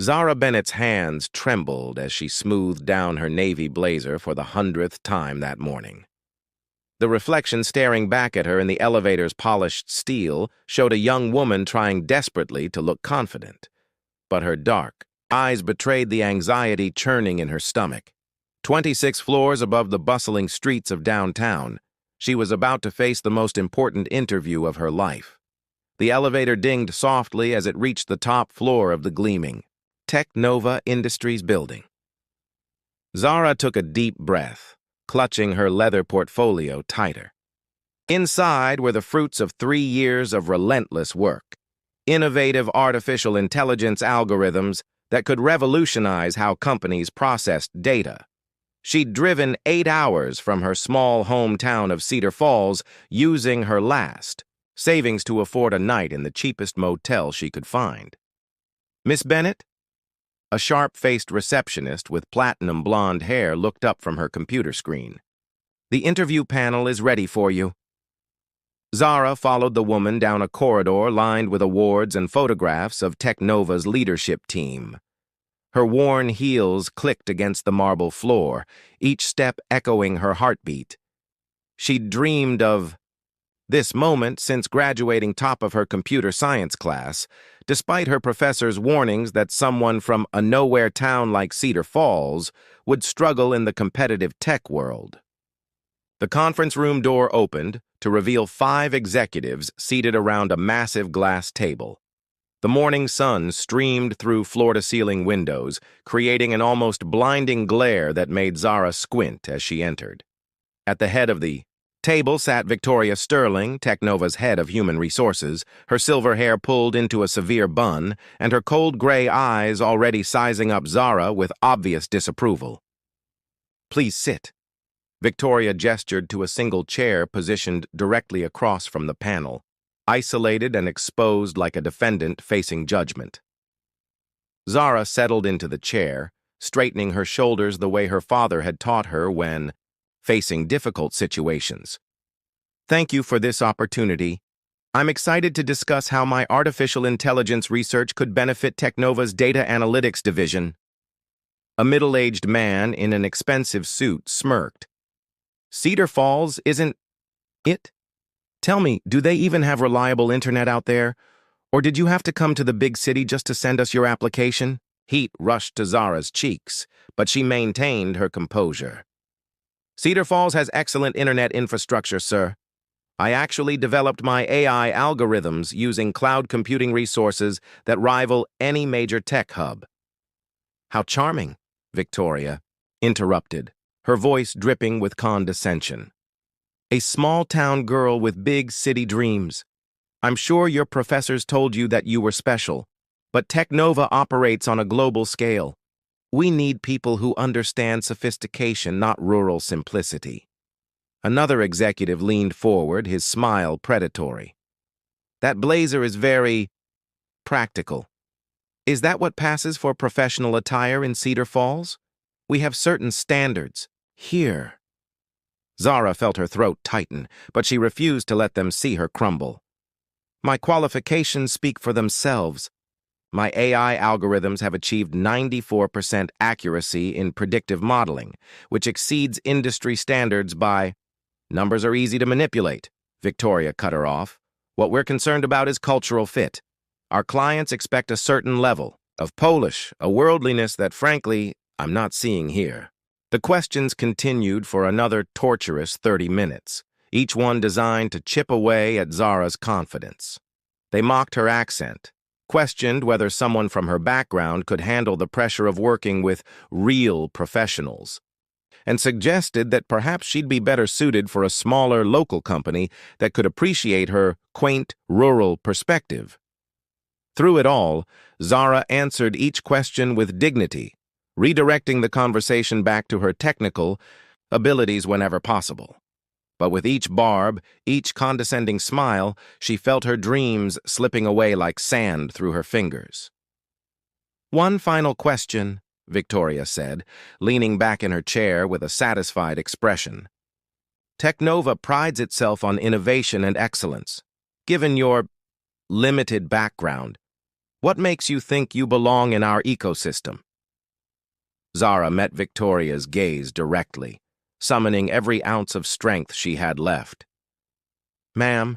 Zara Bennett's hands trembled as she smoothed down her navy blazer for the 100th time that morning. The reflection staring back at her in the elevator's polished steel showed a young woman trying desperately to look confident. But her dark eyes betrayed the anxiety churning in her stomach. 26 floors above the bustling streets of downtown, she was about to face the most important interview of her life. The elevator dinged softly as it reached the top floor of the gleaming Technova Industries building. Zara took a deep breath, clutching her leather portfolio tighter. Inside were the fruits of 3 years of relentless work, innovative artificial intelligence algorithms that could revolutionize how companies processed data. She'd driven 8 hours from her small hometown of Cedar Falls using her last savings to afford a night in the cheapest motel she could find. "Miss Bennett?" A sharp-faced receptionist with platinum blonde hair looked up from her computer screen. "The interview panel is ready for you." Zara followed the woman down a corridor lined with awards and photographs of Technova's leadership team. Her worn heels clicked against the marble floor, each step echoing her heartbeat. She'd dreamed of this moment since graduating top of her computer science class, despite her professor's warnings that someone from a nowhere town like Cedar Falls would struggle in the competitive tech world. The conference room door opened to reveal 5 executives seated around a massive glass table. The morning sun streamed through floor-to-ceiling windows, creating an almost blinding glare that made Zara squint as she entered. At the head of the table sat Victoria Sterling, Technova's head of human resources, her silver hair pulled into a severe bun, and her cold gray eyes already sizing up Zara with obvious disapproval. "Please sit." Victoria gestured to a single chair positioned directly across from the panel, isolated and exposed like a defendant facing judgment. Zara settled into the chair, straightening her shoulders the way her father had taught her when facing difficult situations. "Thank you for this opportunity. I'm excited to discuss how my artificial intelligence research could benefit Technova's data analytics division." A middle-aged man in an expensive suit smirked. "Cedar Falls isn't it? Tell me, do they even have reliable internet out there? Or did you have to come to the big city just to send us your application?" Heat rushed to Zara's cheeks, but she maintained her composure. "Cedar Falls has excellent internet infrastructure, sir. I actually developed my AI algorithms using cloud computing resources that rival any major tech hub." "How charming," Victoria interrupted, her voice dripping with condescension. "A small-town girl with big city dreams. I'm sure your professors told you that you were special, but Technova operates on a global scale. We need people who understand sophistication, not rural simplicity." Another executive leaned forward, his smile predatory. "That blazer is very practical. Is that what passes for professional attire in Cedar Falls? We have certain standards here." Zara felt her throat tighten, but she refused to let them see her crumble. "My qualifications speak for themselves. My AI algorithms have achieved 94% accuracy in predictive modeling, which exceeds industry standards by—" "Numbers are easy to manipulate," Victoria cut her off. "What we're concerned about is cultural fit. Our clients expect a certain level of Polish, a worldliness that, frankly, I'm not seeing here." The questions continued for another torturous 30 minutes, each one designed to chip away at Zara's confidence. They mocked her accent, questioned whether someone from her background could handle the pressure of working with real professionals, and suggested that perhaps she'd be better suited for a smaller local company that could appreciate her quaint, rural perspective. Through it all, Zara answered each question with dignity, redirecting the conversation back to her technical abilities whenever possible. But with each barb, each condescending smile, she felt her dreams slipping away like sand through her fingers. "One final question," Victoria said, leaning back in her chair with a satisfied expression. "Technova prides itself on innovation and excellence. Given your limited background, What makes you think you belong in our ecosystem? Zara met Victoria's gaze directly, summoning every ounce of strength she had left. Ma'am,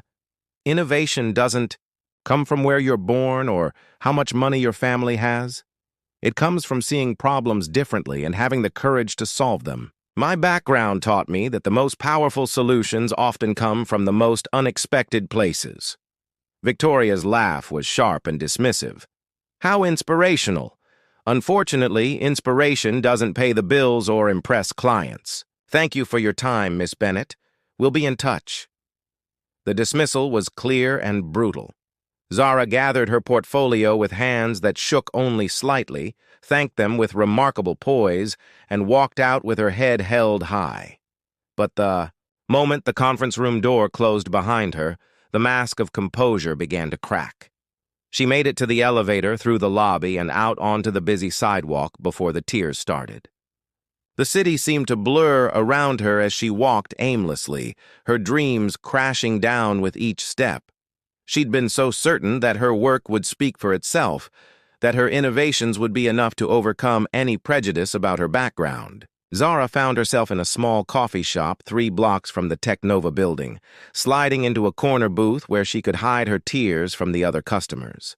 innovation doesn't come from where you're born or how much money your family has. It comes from seeing problems differently and having the courage to solve them. My background taught me that the most powerful solutions often come from the most unexpected places. Victoria's laugh was sharp and dismissive. How inspirational! Unfortunately, inspiration doesn't pay the bills or impress clients. Thank you for your time, Miss Bennett. We'll be in touch. The dismissal was clear and brutal. Zara gathered her portfolio with hands that shook only slightly, thanked them with remarkable poise, and walked out with her head held high. But the moment the conference room door closed behind her, the mask of composure began to crack. She made it to the elevator, through the lobby, and out onto the busy sidewalk before the tears started. The city seemed to blur around her as she walked aimlessly, her dreams crashing down with each step. She'd been so certain that her work would speak for itself, that her innovations would be enough to overcome any prejudice about her background. Zara found herself in a small coffee shop 3 blocks from the Technova building, sliding into a corner booth where she could hide her tears from the other customers.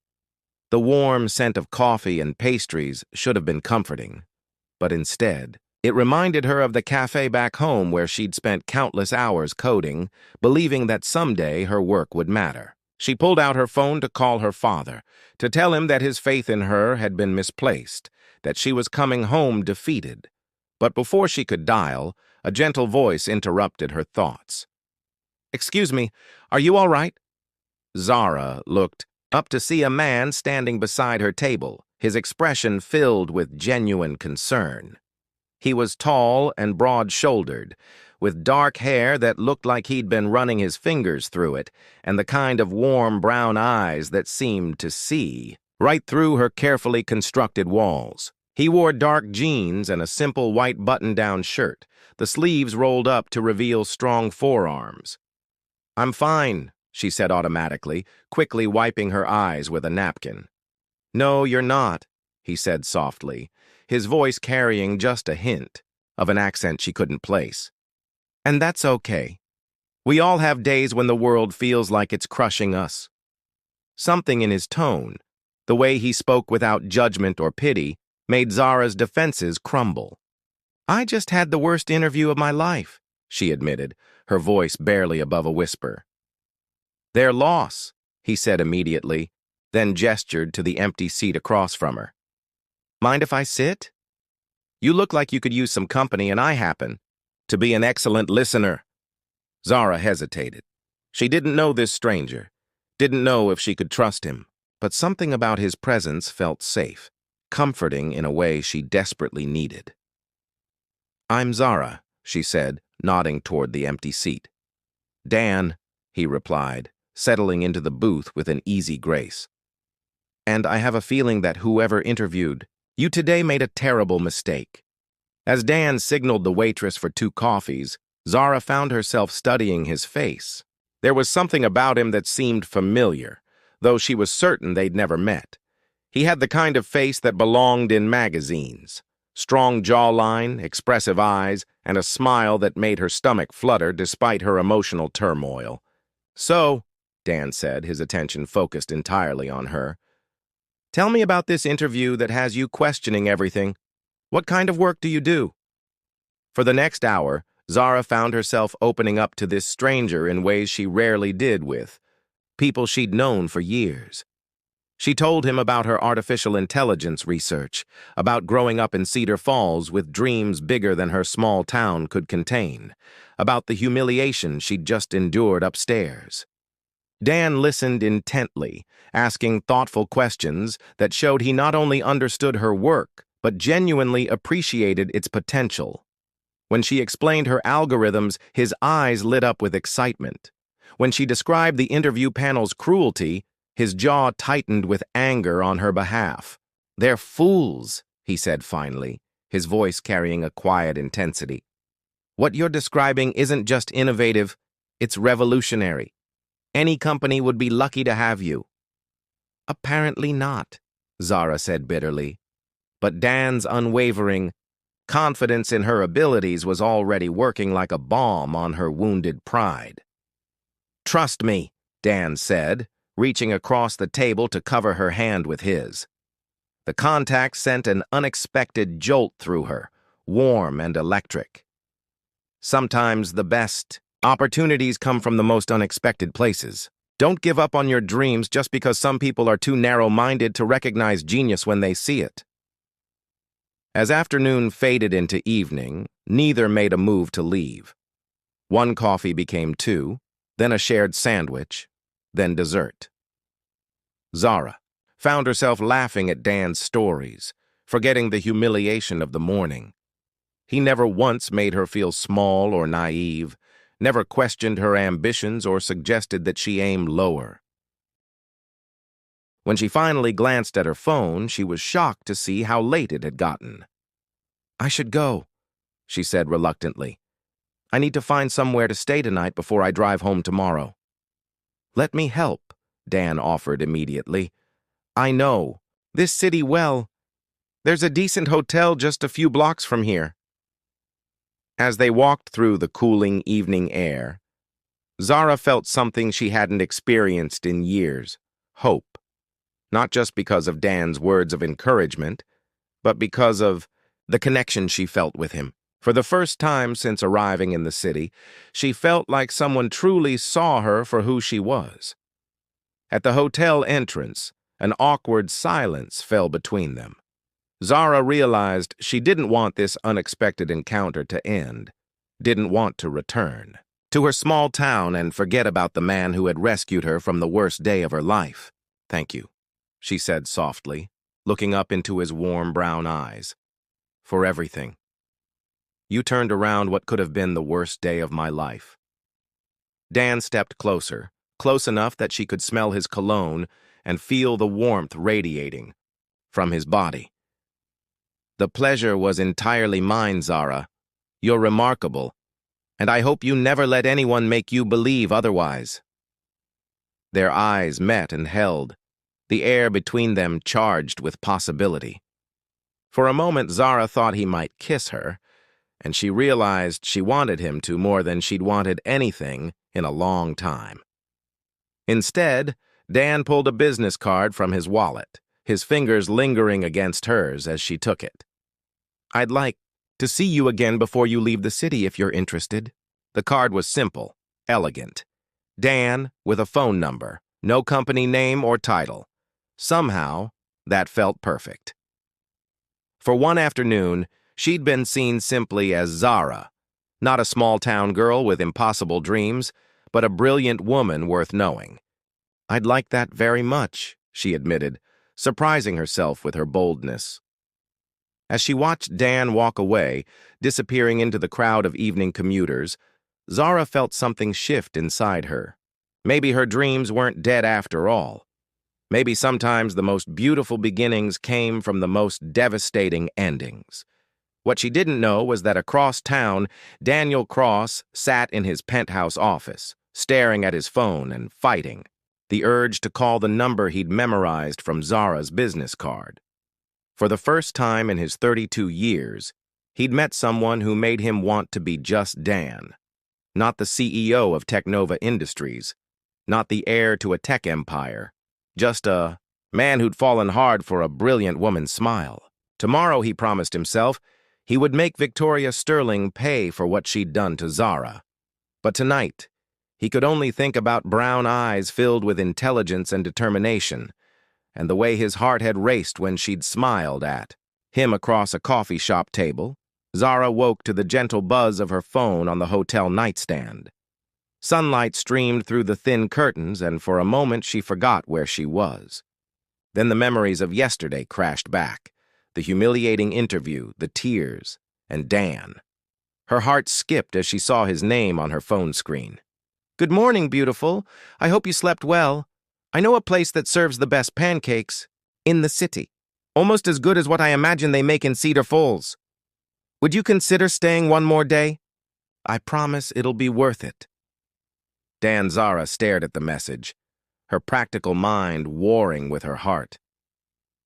The warm scent of coffee and pastries should have been comforting, but instead, it reminded her of the cafe back home where she'd spent countless hours coding, believing that someday her work would matter. She pulled out her phone to call her father, to tell him that his faith in her had been misplaced, that she was coming home defeated. But before she could dial, a gentle voice interrupted her thoughts. "Excuse me, are you all right?" Zara looked up to see a man standing beside her table, his expression filled with genuine concern. He was tall and broad-shouldered, with dark hair that looked like he'd been running his fingers through it, and the kind of warm brown eyes that seemed to see right through her carefully constructed walls. He wore dark jeans and a simple white button-down shirt, the sleeves rolled up to reveal strong forearms. "I'm fine," she said automatically, quickly wiping her eyes with a napkin. "No, you're not," he said softly, his voice carrying just a hint of an accent she couldn't place. "And that's okay. We all have days when the world feels like it's crushing us." Something in his tone, the way he spoke without judgment or pity, made Zara's defenses crumble. "I just had the worst interview of my life," she admitted, her voice barely above a whisper. "Their loss," he said immediately, then gestured to the empty seat across from her. "Mind if I sit? You look like you could use some company, and I happen to be an excellent listener." Zara hesitated. She didn't know this stranger, didn't know if she could trust him, but something about his presence felt safe, comforting in a way she desperately needed. "I'm Zara," she said, nodding toward the empty seat. "Dan," he replied, settling into the booth with an easy grace. "And I have a feeling that whoever interviewed you today made a terrible mistake." As Dan signaled the waitress for 2 coffees, Zara found herself studying his face. There was something about him that seemed familiar, though she was certain they'd never met. He had the kind of face that belonged in magazines. Strong jawline, expressive eyes, and a smile that made her stomach flutter despite her emotional turmoil. "So," Dan said, his attention focused entirely on her, "tell me about this interview that has you questioning everything. What kind of work do you do?" For the next hour, Zara found herself opening up to this stranger in ways she rarely did with people she'd known for years. She told him about her artificial intelligence research, about growing up in Cedar Falls with dreams bigger than her small town could contain, about the humiliation she'd just endured upstairs. Dan listened intently, asking thoughtful questions that showed he not only understood her work, but genuinely appreciated its potential. When she explained her algorithms, his eyes lit up with excitement. When she described the interview panel's cruelty, his jaw tightened with anger on her behalf. "They're fools," he said finally, his voice carrying a quiet intensity. "What you're describing isn't just innovative, it's revolutionary. Any company would be lucky to have you." Apparently not, Zara said bitterly. But Dan's unwavering confidence in her abilities was already working like a balm on her wounded pride. Trust me, Dan said, reaching across the table to cover her hand with his. The contact sent an unexpected jolt through her, warm and electric. Sometimes the best opportunities come from the most unexpected places. Don't give up on your dreams just because some people are too narrow-minded to recognize genius when they see it. As afternoon faded into evening, neither made a move to leave. One coffee became two, then a shared sandwich, then dessert. Zara found herself laughing at Dan's stories, forgetting the humiliation of the morning. He never once made her feel small or naive, never questioned her ambitions or suggested that she aim lower. When she finally glanced at her phone, she was shocked to see how late it had gotten. "I should go," she said reluctantly. "I need to find somewhere to stay tonight before I drive home tomorrow." "Let me help," Dan offered immediately. "I know this city well. There's a decent hotel just a few blocks from here." As they walked through the cooling evening air, Zara felt something she hadn't experienced in years: hope. Not just because of Dan's words of encouragement, but because of the connection she felt with him. For the first time since arriving in the city, she felt like someone truly saw her for who she was. At the hotel entrance, an awkward silence fell between them. Zara realized she didn't want this unexpected encounter to end, didn't want to return to her small town and forget about the man who had rescued her from the worst day of her life. "Thank you," she said softly, looking up into his warm brown eyes. "For everything. You turned around what could have been the worst day of my life." Dan stepped closer, close enough that she could smell his cologne and feel the warmth radiating from his body. "The pleasure was entirely mine, Zara. You're remarkable, and I hope you never let anyone make you believe otherwise." Their eyes met and held, the air between them charged with possibility. For a moment, Zara thought he might kiss her, and she realized she wanted him to more than she'd wanted anything in a long time. Instead, Dan pulled a business card from his wallet, his fingers lingering against hers as she took it. "I'd like to see you again before you leave the city if you're interested." The card was simple, elegant. Dan with a phone number, no company name or title. Somehow, that felt perfect. For one afternoon, she'd been seen simply as Zara, not a small-town girl with impossible dreams, but a brilliant woman worth knowing. "I'd like that very much," she admitted, surprising herself with her boldness. As she watched Dan walk away, disappearing into the crowd of evening commuters, Zara felt something shift inside her. Maybe her dreams weren't dead after all. Maybe sometimes the most beautiful beginnings came from the most devastating endings. What she didn't know was that across town, Daniel Cross sat in his penthouse office, staring at his phone and fighting the urge to call the number he'd memorized from Zara's business card. For the first time in his 32 years, he'd met someone who made him want to be just Dan. Not the CEO of Technova Industries, not the heir to a tech empire, just a man who'd fallen hard for a brilliant woman's smile. Tomorrow, he promised himself, he would make Victoria Sterling pay for what she'd done to Zara. But tonight, he could only think about brown eyes filled with intelligence and determination, and the way his heart had raced when she'd smiled at him across a coffee shop table. Zara woke to the gentle buzz of her phone on the hotel nightstand. Sunlight streamed through the thin curtains, and for a moment she forgot where she was. Then the memories of yesterday crashed back, the humiliating interview, the tears, and Dan. Her heart skipped as she saw his name on her phone screen. "Good morning, beautiful. I hope you slept well. I know a place that serves the best pancakes in the city. Almost as good as what I imagine they make in Cedar Falls. Would you consider staying one more day? I promise it'll be worth it." Dan Zara stared at the message. her practical mind warring with her heart.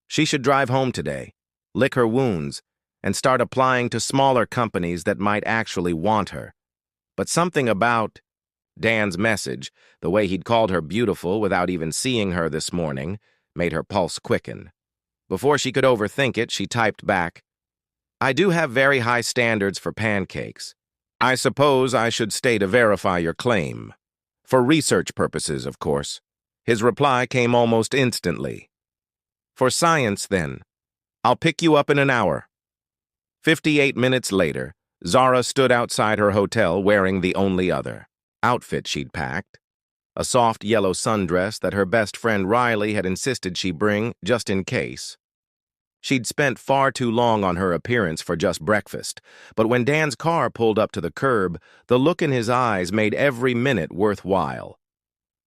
She should drive home today, lick her wounds, and start applying to smaller companies that might actually want her. But something about Dan's message, the way he'd called her beautiful without even seeing her this morning, made her pulse quicken. Before she could overthink it, she typed back, "I do have very high standards for pancakes. I suppose I should stay to verify your claim. For research purposes, of course." His reply came almost instantly. "For science, then. I'll pick you up in an hour." 58 minutes later, Zara stood outside her hotel wearing the only other outfit she'd packed, a soft yellow sundress that her best friend Riley had insisted she bring just in case. She'd spent far too long on her appearance for just breakfast, but when Dan's car pulled up to the curb, the look in his eyes made every minute worthwhile.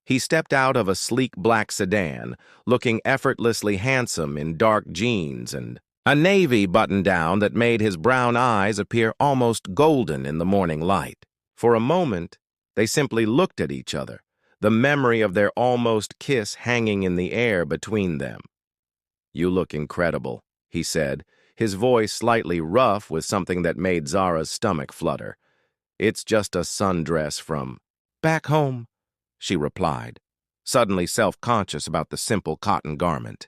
He stepped out of a sleek black sedan, looking effortlessly handsome in dark jeans and a navy button-down that made his brown eyes appear almost golden in the morning light. For a moment, they simply looked at each other, the memory of their almost kiss hanging in the air between them. "You look incredible," he said, his voice slightly rough with something that made Zara's stomach flutter. "It's just a sundress from back home," she replied, suddenly self-conscious about the simple cotton garment.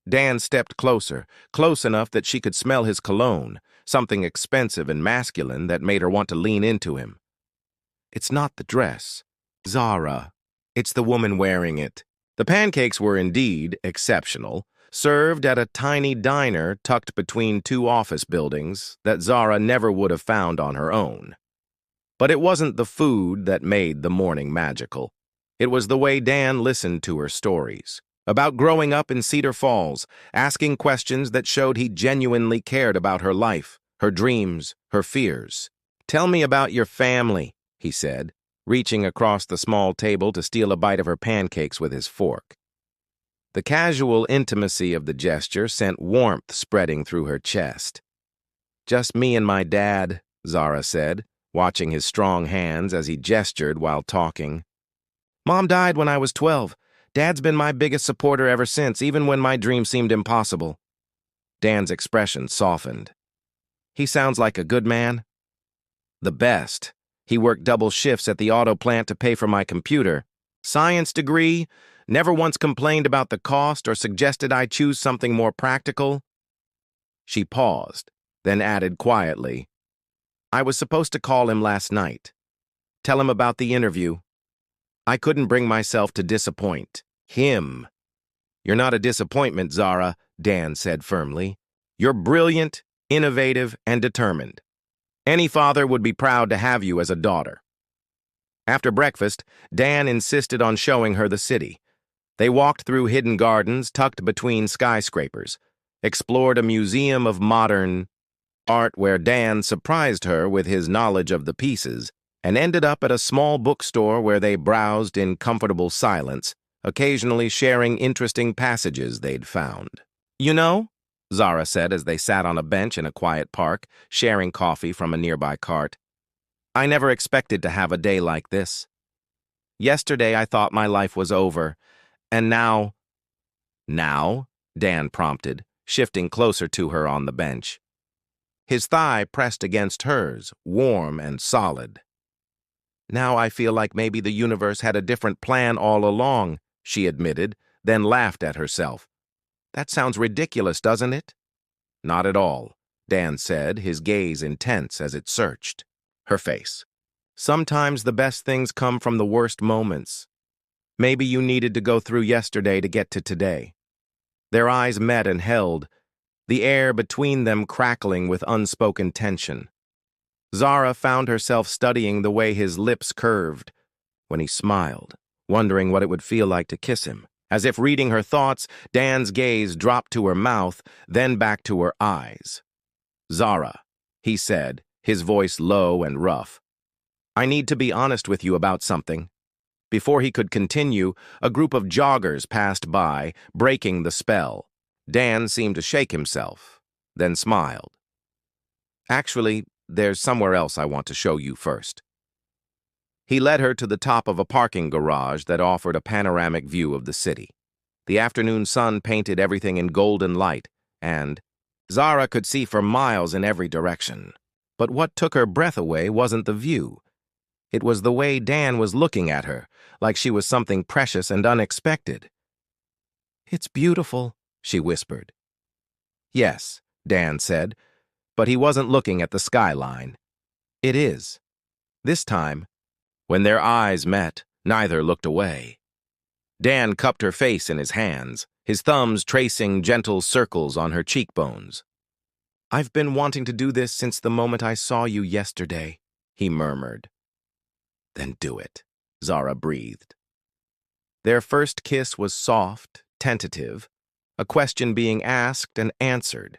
Dan stepped closer, close enough that she could smell his cologne, something expensive and masculine that made her want to lean into him. "It's not the dress, Zara. It's the woman wearing it." The pancakes were indeed exceptional, served at a tiny diner tucked between two office buildings that Zara never would have found on her own. But it wasn't the food that made the morning magical. It was the way Dan listened to her stories about growing up in Cedar Falls, asking questions that showed he genuinely cared about her life, her dreams, her fears. "Tell me about your family," he said, reaching across the small table to steal a bite of her pancakes with his fork. The casual intimacy of the gesture sent warmth spreading through her chest. "Just me and my dad," Zara said, watching his strong hands as he gestured while talking. "Mom died when I was 12. Dad's been my biggest supporter ever since, even when my dream seemed impossible." Dan's expression softened. "He sounds like a good man." "The best. He worked double shifts at the auto plant to pay for my computer. Science degree, never once complained about the cost or suggested I choose something more practical." She paused, then added quietly, "I was supposed to call him last night. Tell him about the interview. I couldn't bring myself to disappoint him." "You're not a disappointment, Zara," Dan said firmly. "You're brilliant, innovative, and determined. Any father would be proud to have you as a daughter." After breakfast, Dan insisted on showing her the city. They walked through hidden gardens tucked between skyscrapers, explored a museum of modern art where Dan surprised her with his knowledge of the pieces, and ended up at a small bookstore where they browsed in comfortable silence, occasionally sharing interesting passages they'd found. "You know," Zara said as they sat on a bench in a quiet park, sharing coffee from a nearby cart, "I never expected to have a day like this. Yesterday I thought my life was over, and now—" "Now?" Dan prompted, shifting closer to her on the bench. His thigh pressed against hers, warm and solid. "Now I feel like maybe the universe had a different plan all along," she admitted, then laughed at herself. "That sounds ridiculous, doesn't it?" "Not at all," Dan said, his gaze intense as it searched her face. "Sometimes the best things come from the worst moments. Maybe you needed to go through yesterday to get to today." Their eyes met and held, the air between them crackling with unspoken tension. Zara found herself studying the way his lips curved when he smiled, wondering what it would feel like to kiss him. As if reading her thoughts, Dan's gaze dropped to her mouth, then back to her eyes. "Zara," he said, his voice low and rough, "I need to be honest with you about something." Before he could continue, a group of joggers passed by, breaking the spell. Dan seemed to shake himself, then smiled. "Actually, there's somewhere else I want to show you first." He led her to the top of a parking garage that offered a panoramic view of the city. The afternoon sun painted everything in golden light, and Zara could see for miles in every direction. But what took her breath away wasn't the view. It was the way Dan was looking at her, like she was something precious and unexpected. "It's beautiful," she whispered. "Yes," Dan said, but he wasn't looking at the skyline. "It is." This time, when their eyes met, neither looked away. Dan cupped her face in his hands, his thumbs tracing gentle circles on her cheekbones. "I've been wanting to do this since the moment I saw you yesterday," he murmured. "Then do it," Zara breathed. Their first kiss was soft, tentative, a question being asked and answered.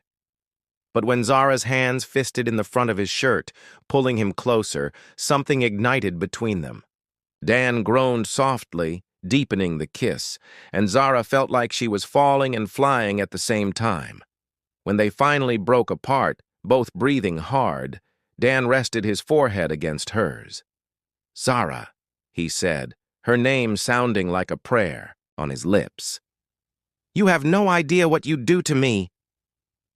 But when Zara's hands fisted in the front of his shirt, pulling him closer, something ignited between them. Dan groaned softly, deepening the kiss, and Zara felt like she was falling and flying at the same time. When they finally broke apart, both breathing hard, Dan rested his forehead against hers. "Zara," he said, her name sounding like a prayer on his lips. "You have no idea what you do to me."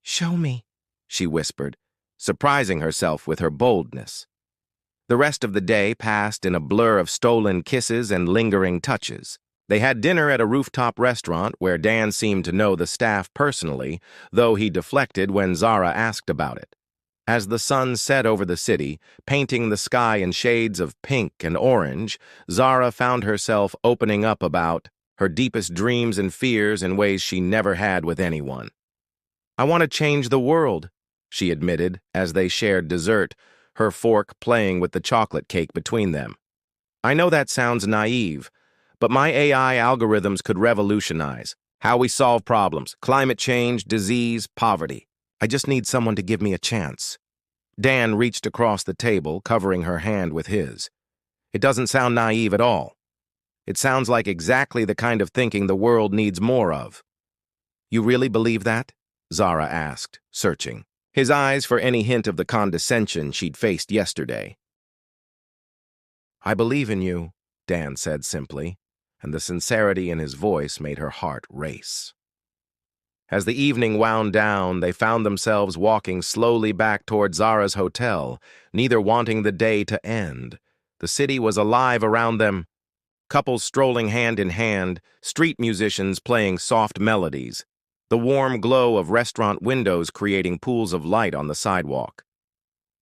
"Show me," she whispered, surprising herself with her boldness. The rest of the day passed in a blur of stolen kisses and lingering touches. They had dinner at a rooftop restaurant where Dan seemed to know the staff personally, though he deflected when Zara asked about it. As the sun set over the city, painting the sky in shades of pink and orange, Zara found herself opening up about her deepest dreams and fears in ways she never had with anyone. "I want to change the world," she admitted as they shared dessert, her fork playing with the chocolate cake between them. "I know that sounds naive, but my AI algorithms could revolutionize how we solve problems, climate change, disease, poverty. I just need someone to give me a chance." Dan reached across the table, covering her hand with his. "It doesn't sound naive at all. It sounds like exactly the kind of thinking the world needs more of." "You really believe that?" Zara asked, searching, his eyes for any hint of the condescension she'd faced yesterday. "I believe in you," Dan said simply, and the sincerity in his voice made her heart race. As the evening wound down, they found themselves walking slowly back toward Zara's hotel, neither wanting the day to end. The city was alive around them. Couples strolling hand in hand, street musicians playing soft melodies, the warm glow of restaurant windows creating pools of light on the sidewalk.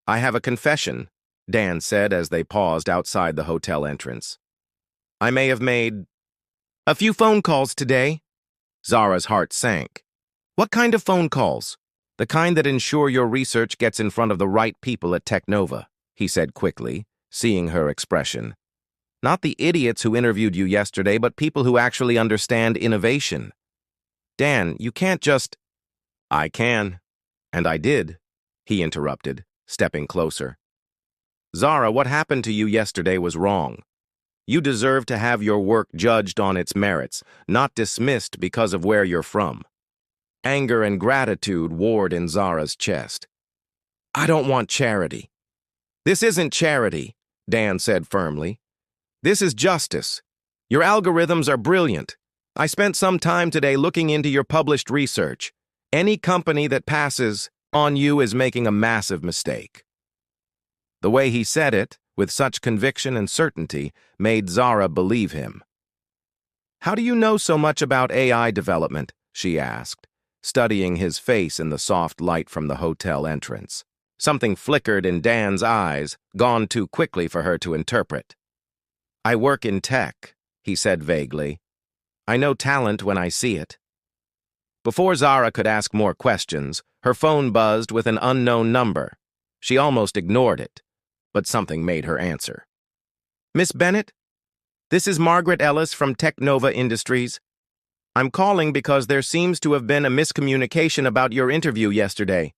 "I have a confession," Dan said as they paused outside the hotel entrance. "I may have made a few phone calls today." Zara's heart sank. "What kind of phone calls?" "The kind that ensure your research gets in front of the right people at Technova," he said quickly, seeing her expression. "Not the idiots who interviewed you yesterday, but people who actually understand innovation." "Dan, you can't just—" "I can. And I did," he interrupted, stepping closer. "Zara, what happened to you yesterday was wrong. You deserve to have your work judged on its merits, not dismissed because of where you're from." Anger and gratitude warred in Zara's chest. "I don't want charity." "This isn't charity," Dan said firmly. "This is justice. Your algorithms are brilliant. I spent some time today looking into your published research. Any company that passes on you is making a massive mistake." The way he said it, with such conviction and certainty, made Zara believe him. "How do you know so much about AI development?" she asked, studying his face in the soft light from the hotel entrance. Something flickered in Dan's eyes, gone too quickly for her to interpret. "I work in tech," he said vaguely. "I know talent when I see it." Before Zara could ask more questions, her phone buzzed with an unknown number. She almost ignored it, but something made her answer. "Miss Bennett? This is Margaret Ellis from Technova Industries. I'm calling because there seems to have been a miscommunication about your interview yesterday.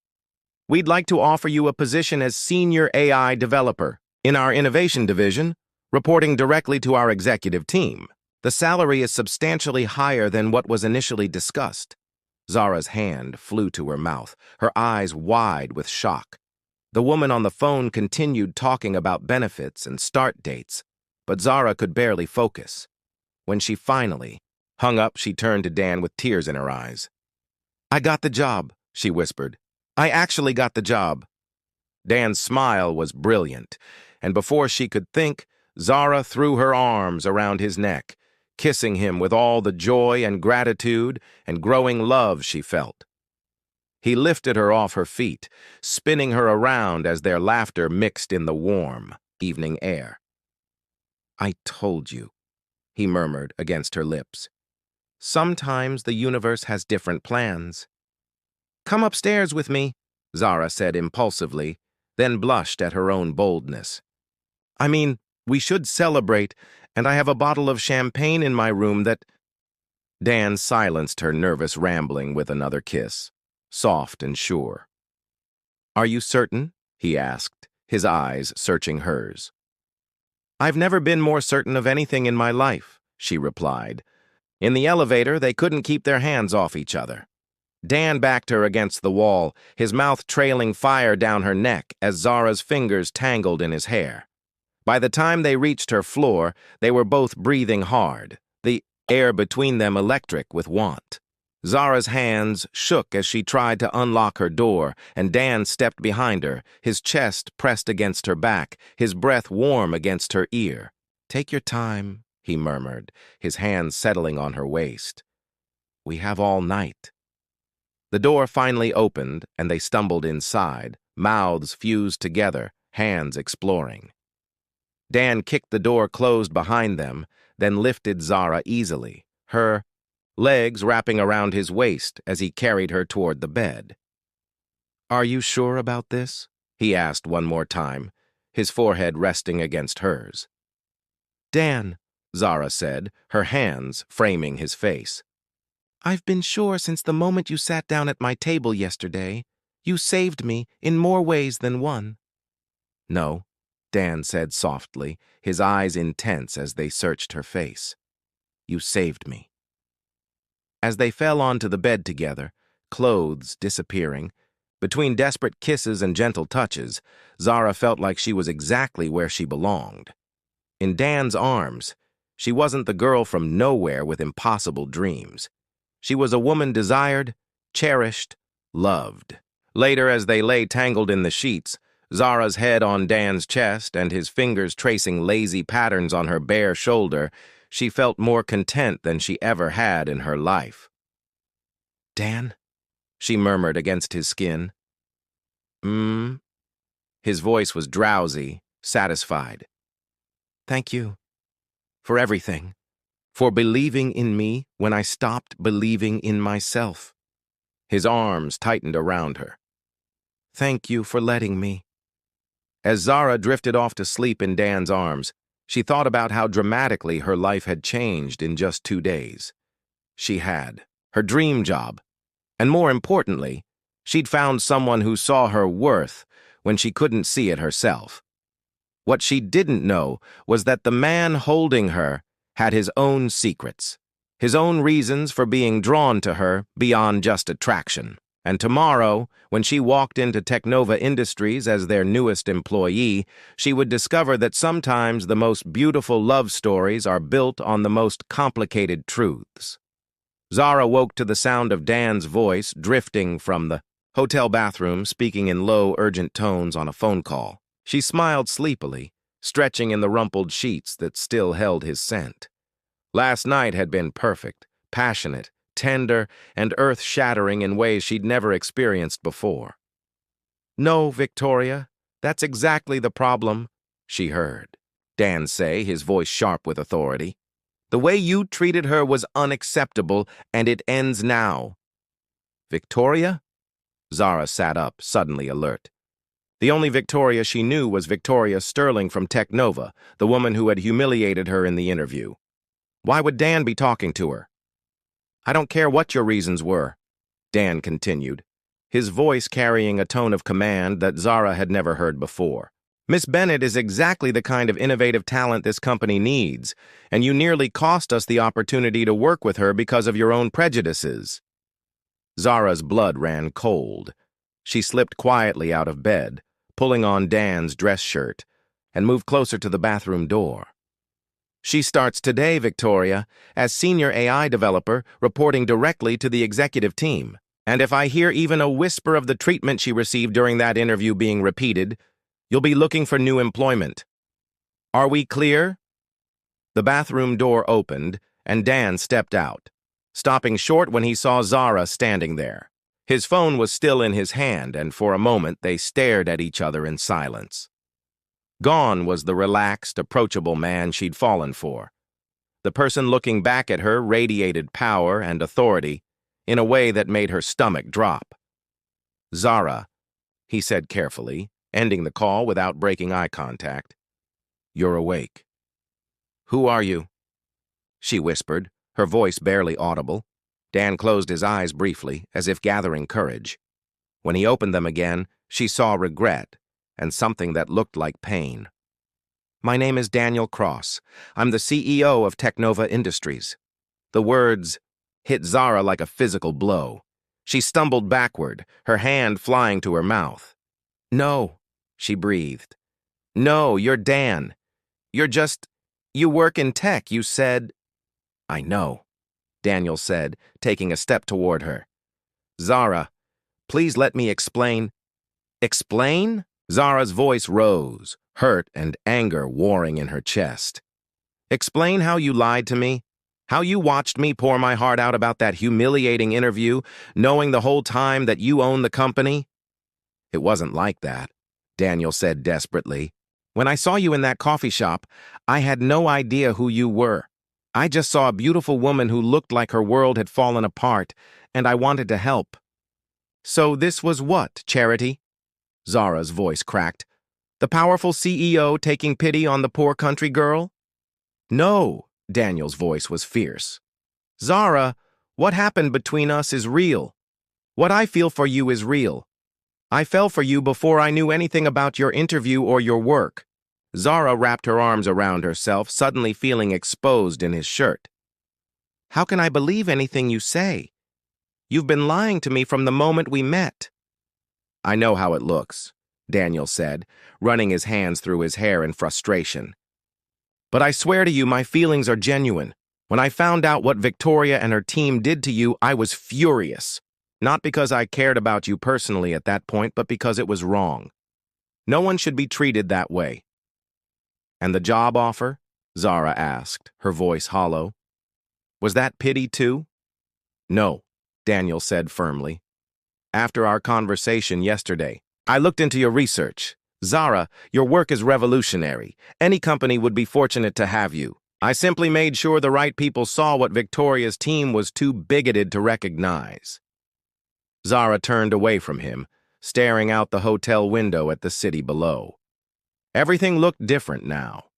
We'd like to offer you a position as Senior AI Developer in our Innovation Division, reporting directly to our executive team. The salary is substantially higher than what was initially discussed." Zara's hand flew to her mouth, her eyes wide with shock. The woman on the phone continued talking about benefits and start dates. but Zara could barely focus. When she finally hung up, she turned to Dan with tears in her eyes. "I got the job," she whispered. "I actually got the job." Dan's smile was brilliant, and before she could think, Zara threw her arms around his neck, kissing him with all the joy and gratitude and growing love she felt. He lifted her off her feet, spinning her around as their laughter mixed in the warm evening air. "I told you," he murmured against her lips. "Sometimes the universe has different plans." "Come upstairs with me," Zara said impulsively, then blushed at her own boldness. "I mean, we should celebrate, and I have a bottle of champagne in my room that—" Dan silenced her nervous rambling with another kiss, soft and sure. "Are you certain?" he asked, his eyes searching hers. "I've never been more certain of anything in my life," she replied. In the elevator, they couldn't keep their hands off each other. Dan backed her against the wall, his mouth trailing fire down her neck as Zara's fingers tangled in his hair. By the time they reached her floor, they were both breathing hard, the air between them electric with want. Zara's hands shook as she tried to unlock her door, and Dan stepped behind her, his chest pressed against her back, his breath warm against her ear. "Take your time," he murmured, his hands settling on her waist. "We have all night." The door finally opened, and they stumbled inside, mouths fused together, hands exploring. Dan kicked the door closed behind them, then lifted Zara easily, her legs wrapping around his waist as he carried her toward the bed. "Are you sure about this?" he asked one more time, his forehead resting against hers. "Dan," Zara said, her hands framing his face. "I've been sure since the moment you sat down at my table yesterday. You saved me in more ways than one." "No," Dan said softly, his eyes intense as they searched her face. "You saved me." As they fell onto the bed together, clothes disappearing, between desperate kisses and gentle touches, Zara felt like she was exactly where she belonged. In Dan's arms, she wasn't the girl from nowhere with impossible dreams. She was a woman desired, cherished, loved. Later, as they lay tangled in the sheets, Zara's head on Dan's chest and his fingers tracing lazy patterns on her bare shoulder, she felt more content than she ever had in her life. "Dan?" she murmured against his skin. His voice was drowsy, satisfied. "Thank you. For everything. For believing in me when I stopped believing in myself." His arms tightened around her. "Thank you for letting me." As Zara drifted off to sleep in Dan's arms, she thought about how dramatically her life had changed in just 2 days. She had her dream job, and more importantly, she'd found someone who saw her worth when she couldn't see it herself. What she didn't know was that the man holding her had his own secrets, his own reasons for being drawn to her beyond just attraction. And tomorrow, when she walked into Technova Industries as their newest employee, she would discover that sometimes the most beautiful love stories are built on the most complicated truths. Zara woke to the sound of Dan's voice drifting from the hotel bathroom, speaking in low, urgent tones on a phone call. She smiled sleepily, stretching in the rumpled sheets that still held his scent. Last night had been perfect, passionate, tender, and earth-shattering in ways she'd never experienced before. "No, Victoria, that's exactly the problem," she heard Dan say, his voice sharp with authority. "The way you treated her was unacceptable, and it ends now." "Victoria?" Zara sat up, suddenly alert. The only Victoria she knew was Victoria Sterling from Technova, the woman who had humiliated her in the interview. Why would Dan be talking to her? "I don't care what your reasons were," Dan continued, his voice carrying a tone of command that Zara had never heard before. "Miss Bennett is exactly the kind of innovative talent this company needs, and you nearly cost us the opportunity to work with her because of your own prejudices." Zara's blood ran cold. She slipped quietly out of bed, pulling on Dan's dress shirt, and moved closer to the bathroom door. She starts today, Victoria, as senior AI developer, reporting directly to the executive team. And if I hear even a whisper of the treatment she received during that interview being repeated, you'll be looking for new employment. Are we clear? The bathroom door opened, and Dan stepped out, stopping short when he saw Zara standing there. His phone was still in his hand, and for a moment they stared at each other in silence. Gone was the relaxed, approachable man she'd fallen for. The person looking back at her radiated power and authority in a way that made her stomach drop. "Zara," he said carefully, ending the call without breaking eye contact. "You're awake." "Who are you?" she whispered, her voice barely audible. Dan closed his eyes briefly, as if gathering courage. When he opened them again, she saw regret and something that looked like pain. "My name is Daniel Cross. I'm the CEO of Technova Industries." The words hit Zara like a physical blow. She stumbled backward, her hand flying to her mouth. "No," she breathed. "No, you're Dan. You work in tech, you said." "I know," Daniel said, taking a step toward her. "Zara, please let me explain." "Explain?" Zara's voice rose, hurt and anger warring in her chest. "Explain how you lied to me? How you watched me pour my heart out about that humiliating interview, knowing the whole time that you own the company?" "It wasn't like that," Daniel said desperately. "When I saw you in that coffee shop, I had no idea who you were. I just saw a beautiful woman who looked like her world had fallen apart, and I wanted to help." "So this was what, charity?" Zara's voice cracked. "The powerful CEO taking pity on the poor country girl?" "No," Daniel's voice was fierce. "Zara, what happened between us is real. What I feel for you is real. I fell for you before I knew anything about your interview or your work." Zara wrapped her arms around herself, suddenly feeling exposed in his shirt. "How can I believe anything you say? You've been lying to me from the moment we met." "I know how it looks," Daniel said, running his hands through his hair in frustration. "But I swear to you my feelings are genuine. When I found out what Victoria and her team did to you, I was furious. Not because I cared about you personally at that point, but because it was wrong. No one should be treated that way." "And the job offer?" Zara asked, her voice hollow. "Was that pity too?" "No," Daniel said firmly. "After our conversation yesterday, I looked into your research. Zara, your work is revolutionary. Any company would be fortunate to have you. I simply made sure the right people saw what Victoria's team was too bigoted to recognize." Zara turned away from him, staring out the hotel window at the city below. Everything looked different now.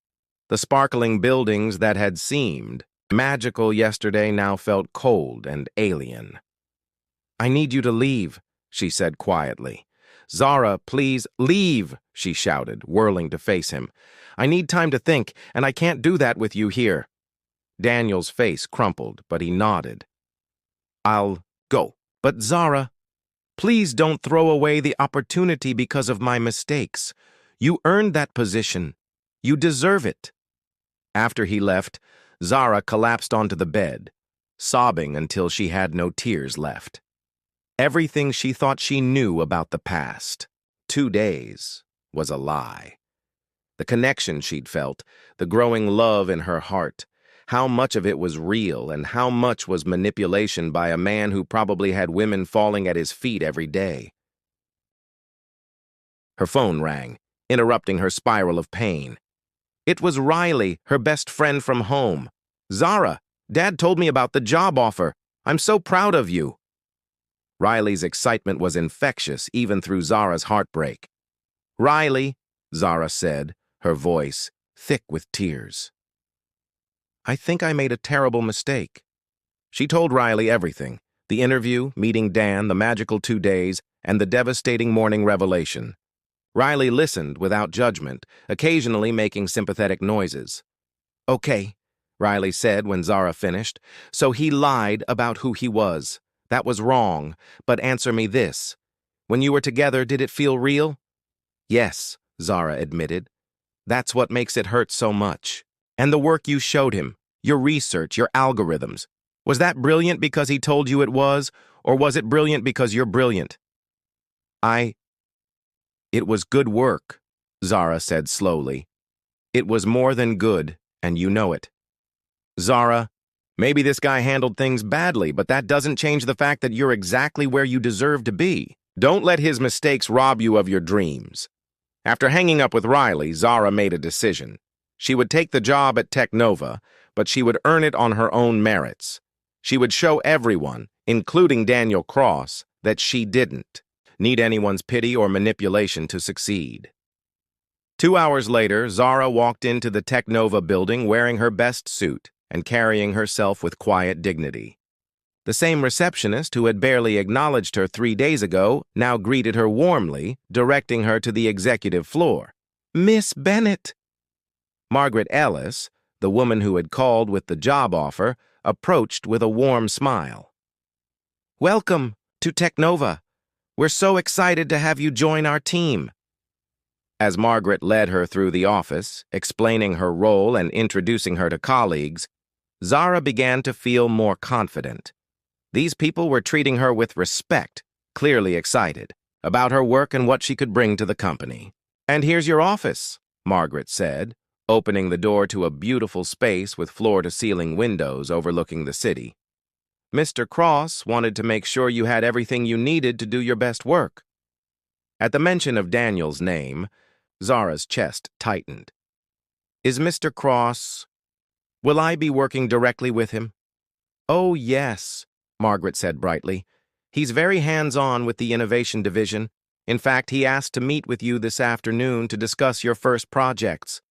The sparkling buildings that had seemed magical yesterday now felt cold and alien. "I need you to leave," she said quietly. "Zara, please, leave," she shouted, whirling to face him. "I need time to think, and I can't do that with you here." Daniel's face crumpled, but he nodded. "I'll go. But Zara, please don't throw away the opportunity because of my mistakes. You earned that position. You deserve it." After he left, Zara collapsed onto the bed, sobbing until she had no tears left. Everything she thought she knew about the past, 2 days, was a lie. The connection she'd felt, the growing love in her heart, how much of it was real and how much was manipulation by a man who probably had women falling at his feet every day. Her phone rang, interrupting her spiral of pain. It was Riley, her best friend from home. "Zara, Dad told me about the job offer. I'm so proud of you." Riley's excitement was infectious even through Zara's heartbreak. "Riley," Zara said, her voice thick with tears. "I think I made a terrible mistake." She told Riley everything: the interview, meeting Dan, the magical 2 days, and the devastating morning revelation. Riley listened without judgment, occasionally making sympathetic noises. "Okay," Riley said when Zara finished. "So he lied about who he was. That was wrong, but answer me this. When you were together, did it feel real?" "Yes," Zara admitted. "That's what makes it hurt so much." And the work you showed him, your research, your algorithms, was that brilliant because he told you it was, or was it brilliant because you're brilliant? It was good work, Zara said slowly. It was more than good, and you know it. Zara, maybe this guy handled things badly, but that doesn't change the fact that you're exactly where you deserve to be. Don't let his mistakes rob you of your dreams. After hanging up with Riley, Zara made a decision. She would take the job at Technova, but she would earn it on her own merits. She would show everyone, including Daniel Cross, that she didn't need anyone's pity or manipulation to succeed. 2 hours later, Zara walked into the Technova building wearing her best suit and carrying herself with quiet dignity. The same receptionist who had barely acknowledged her 3 days ago now greeted her warmly, directing her to the executive floor. "Miss Bennett." Margaret Ellis, the woman who had called with the job offer, approached with a warm smile. "Welcome to Technova. We're so excited to have you join our team." As Margaret led her through the office, explaining her role and introducing her to colleagues, Zara began to feel more confident. These people were treating her with respect, clearly excited about her work and what she could bring to the company. "And here's your office," Margaret said, opening the door to a beautiful space with floor-to-ceiling windows overlooking the city. "Mr. Cross wanted to make sure you had everything you needed to do your best work." At the mention of Daniel's name, Zara's chest tightened. "Is Mr. Cross... Will I be working directly with him?" "Oh, yes," Margaret said brightly. "He's very hands-on with the innovation division. In fact, he asked to meet with you this afternoon to discuss your first projects."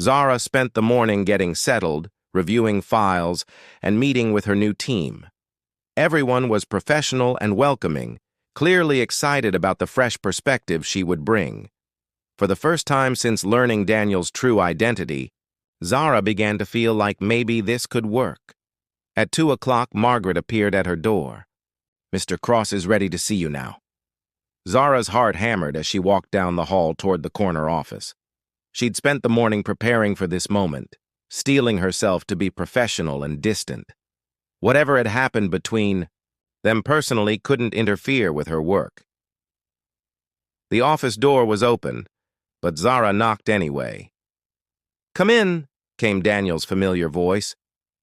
Zara spent the morning getting settled, reviewing files, and meeting with her new team. Everyone was professional and welcoming, clearly excited about the fresh perspective she would bring. For the first time since learning Daniel's true identity, Zara began to feel like maybe this could work. At 2 o'clock, Margaret appeared at her door. "Mr. Cross is ready to see you now." Zara's heart hammered as she walked down the hall toward the corner office. She'd spent the morning preparing for this moment, steeling herself to be professional and distant. Whatever had happened between them personally couldn't interfere with her work. The office door was open, but Zara knocked anyway. "Come in," came Daniel's familiar voice.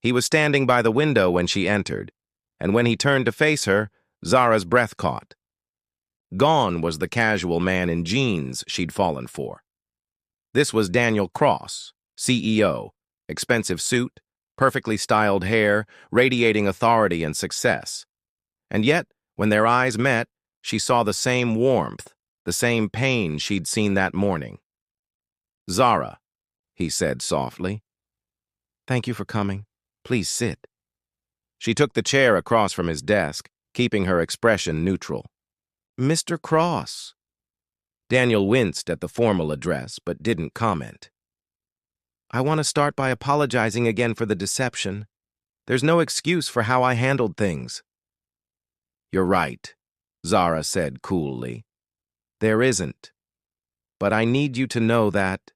He was standing by the window when she entered, and when he turned to face her, Zara's breath caught. Gone was the casual man in jeans she'd fallen for. This was Daniel Cross, CEO, expensive suit, perfectly styled hair, radiating authority and success. And yet, when their eyes met, she saw the same warmth, the same pain she'd seen that morning. "Zara," he said softly. "Thank you for coming. Please sit." She took the chair across from his desk, keeping her expression neutral. "Mr. Cross." Daniel winced at the formal address, but didn't comment. "I want to start by apologizing again for the deception. There's no excuse for how I handled things." "You're right," Zara said coolly. "There isn't. But I need you to know that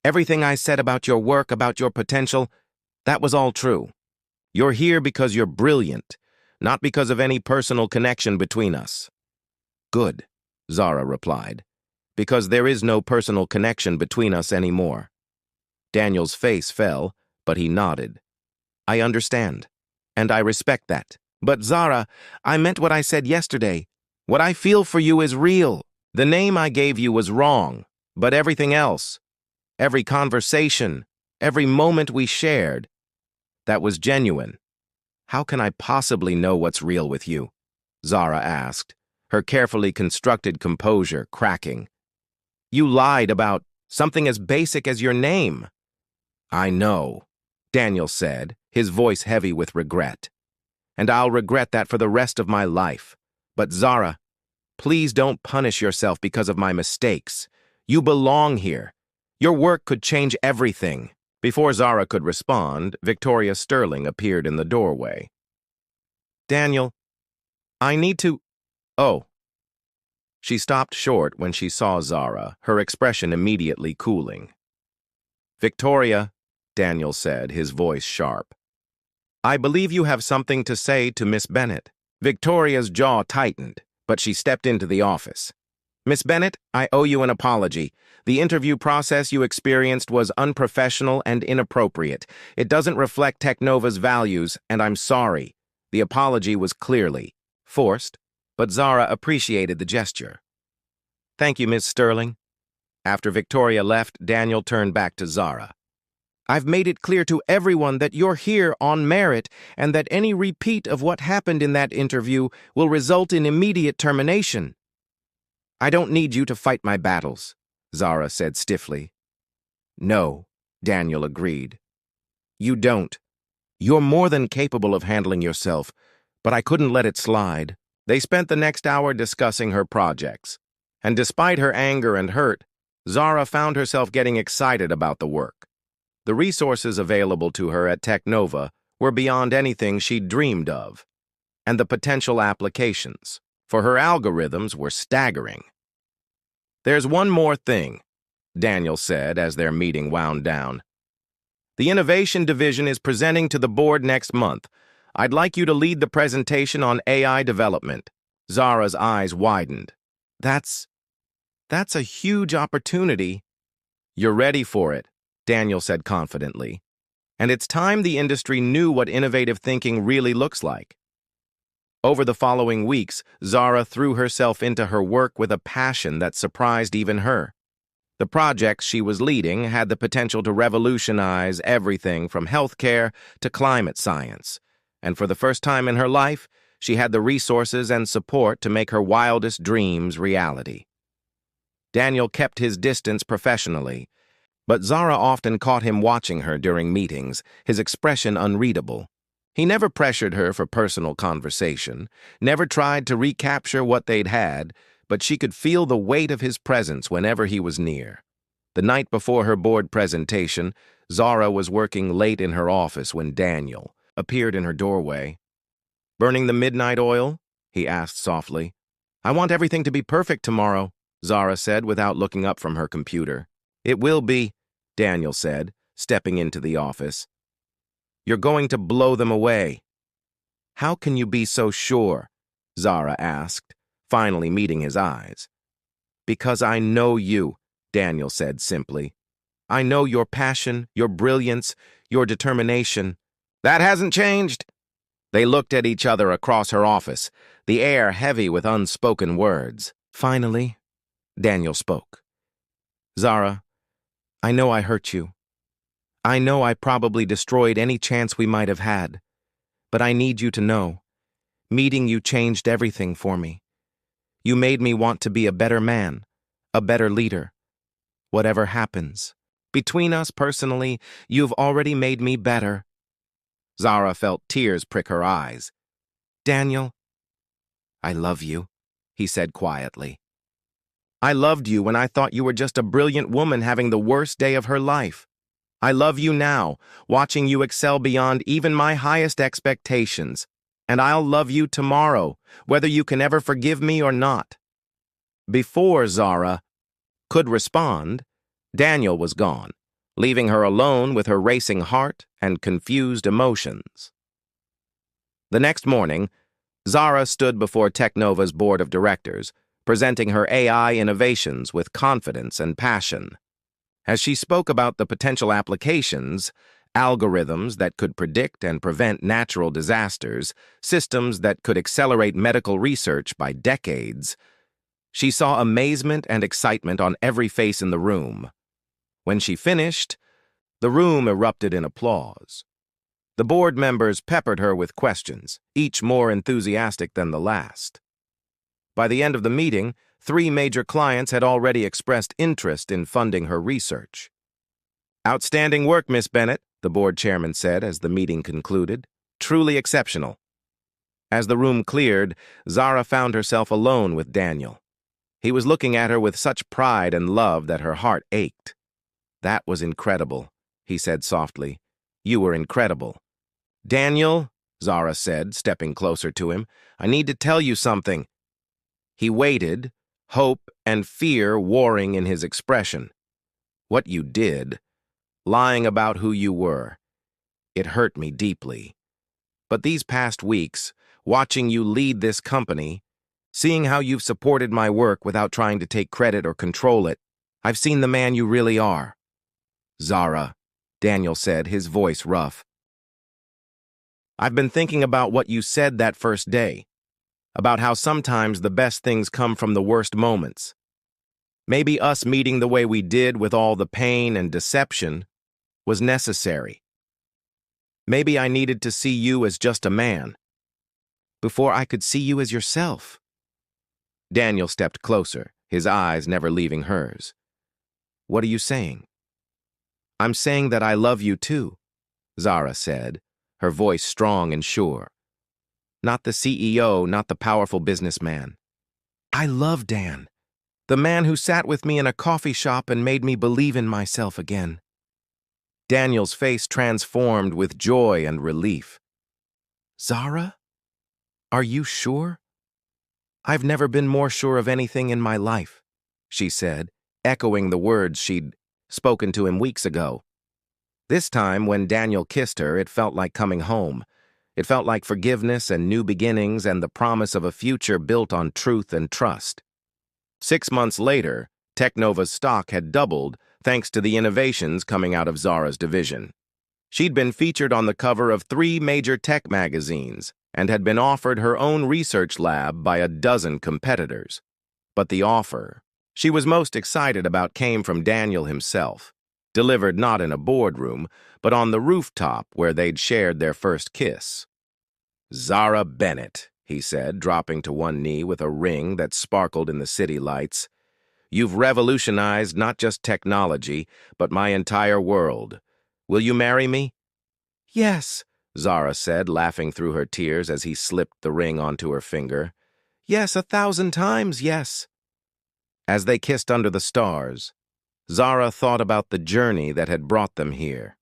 everything I said about your work, about your potential, that was all true. You're here because you're brilliant, not because of any personal connection between us." "Good," Zara replied, "because there is no personal connection between us anymore." Daniel's face fell, but he nodded. "I understand, and I respect that. But Zara, I meant what I said yesterday. What I feel for you is real. The name I gave you was wrong, but everything else, every conversation, every moment we shared, that was genuine." "How can I possibly know what's real with you?" Zara asked, her carefully constructed composure cracking. "You lied about something as basic as your name." "I know," Daniel said, his voice heavy with regret. "And I'll regret that for the rest of my life. But Zara, please don't punish yourself because of my mistakes. You belong here. Your work could change everything." Before Zara could respond, Victoria Sterling appeared in the doorway. "Daniel, I need to... Oh." She stopped short when she saw Zara, her expression immediately cooling. "Victoria," Daniel said, his voice sharp. "I believe you have something to say to Miss Bennett." Victoria's jaw tightened, but she stepped into the office. "Miss Bennett, I owe you an apology. The interview process you experienced was unprofessional and inappropriate. It doesn't reflect Technova's values, and I'm sorry." The apology was clearly forced, but Zara appreciated the gesture. "Thank you, Miss Sterling." After Victoria left, Daniel turned back to Zara. "I've made it clear to everyone that you're here on merit and that any repeat of what happened in that interview will result in immediate termination." "I don't need you to fight my battles," Zara said stiffly. "No," Daniel agreed. "You don't. You're more than capable of handling yourself, but I couldn't let it slide." They spent the next hour discussing her projects, and despite her anger and hurt, Zara found herself getting excited about the work. The resources available to her at Technova were beyond anything she'd dreamed of, and the potential applications for her algorithms were staggering. "There's one more thing," Daniel said as their meeting wound down. "The Innovation Division is presenting to the board next month. I'd like you to lead the presentation on AI development." Zara's eyes widened. That's a huge opportunity." "You're ready for it," Daniel said confidently. "And it's time the industry knew what innovative thinking really looks like." Over the following weeks, Zara threw herself into her work with a passion that surprised even her. The projects she was leading had the potential to revolutionize everything from healthcare to climate science, and for the first time in her life, she had the resources and support to make her wildest dreams reality. Daniel kept his distance professionally, but Zara often caught him watching her during meetings, his expression unreadable. He never pressured her for personal conversation, never tried to recapture what they'd had, but she could feel the weight of his presence whenever he was near. The night before her board presentation, Zara was working late in her office when Daniel appeared in her doorway. "Burning the midnight oil?" he asked softly. "I want everything to be perfect tomorrow," Zara said without looking up from her computer. "It will be," Daniel said, stepping into the office. "You're going to blow them away." "How can you be so sure?" Zara asked, finally meeting his eyes. "Because I know you," Daniel said simply. "I know your passion, your brilliance, your determination." "That hasn't changed." They looked at each other across her office, the air heavy with unspoken words. Finally, Daniel spoke. "Zara, I know I hurt you. I know I probably destroyed any chance we might have had, but I need you to know, meeting you changed everything for me. You made me want to be a better man, a better leader. Whatever happens, between us personally, you've already made me better." Zara felt tears prick her eyes. "Daniel, I love you," he said quietly. "I loved you when I thought you were just a brilliant woman having the worst day of her life. I love you now, watching you excel beyond even my highest expectations. And I'll love you tomorrow, whether you can ever forgive me or not." Before Zara could respond, Daniel was gone, leaving her alone with her racing heart and confused emotions. The next morning, Zara stood before Technova's board of directors, presenting her AI innovations with confidence and passion. As she spoke about the potential applications, algorithms that could predict and prevent natural disasters, systems that could accelerate medical research by decades, she saw amazement and excitement on every face in the room. When she finished, the room erupted in applause. The board members peppered her with questions, each more enthusiastic than the last. By the end of the meeting, 3 major clients had already expressed interest in funding her research. "Outstanding work, Miss Bennett," the board chairman said as the meeting concluded. "Truly exceptional." As the room cleared, Zara found herself alone with Daniel. He was looking at her with such pride and love that her heart ached. "That was incredible," he said softly. "You were incredible." "Daniel," Zara said, stepping closer to him, "I need to tell you something." He waited, hope and fear warring in his expression. "What you did," lying about who you were. It hurt me deeply. But these past weeks, watching you lead this company, seeing how you've supported my work without trying to take credit or control it, I've seen the man you really are. Zara, Daniel said, his voice rough. I've been thinking about what you said that first day, about how sometimes the best things come from the worst moments. Maybe us meeting the way we did with all the pain and deception was necessary. Maybe I needed to see you as just a man, before I could see you as yourself. Daniel stepped closer, his eyes never leaving hers. What are you saying? I'm saying that I love you too, Zara said, her voice strong and sure. Not the CEO, not the powerful businessman. I love Dan, the man who sat with me in a coffee shop and made me believe in myself again. Daniel's face transformed with joy and relief. Zara? Are you sure? I've never been more sure of anything in my life, she said, echoing the words she'd spoken to him weeks ago. This time, when Daniel kissed her, it felt like coming home. It felt like forgiveness and new beginnings and the promise of a future built on truth and trust. 6 months later, Technova's stock had doubled thanks to the innovations coming out of Zara's division. She'd been featured on the cover of 3 major tech magazines and had been offered her own research lab by a dozen competitors. But the offer she was most excited about came from Daniel himself, delivered not in a boardroom, but on the rooftop where they'd shared their first kiss. Zara Bennett, he said, dropping to one knee with a ring that sparkled in the city lights. You've revolutionized not just technology, but my entire world. Will you marry me? Yes, Zara said, laughing through her tears as he slipped the ring onto her finger. Yes, 1,000 times, yes. As they kissed under the stars, Zara thought about the journey that had brought them here.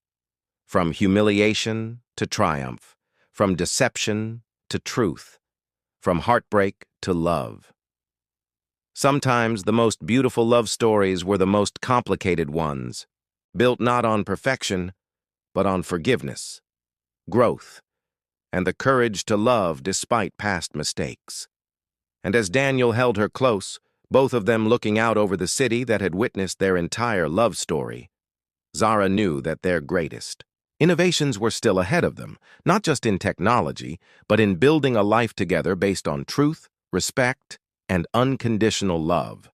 From humiliation to triumph, from deception to truth, from heartbreak to love. Sometimes the most beautiful love stories were the most complicated ones, built not on perfection, but on forgiveness, growth, and the courage to love despite past mistakes. And as Daniel held her close, both of them looking out over the city that had witnessed their entire love story, Zara knew that their greatest innovations were still ahead of them, not just in technology, but in building a life together based on truth, respect, and unconditional love.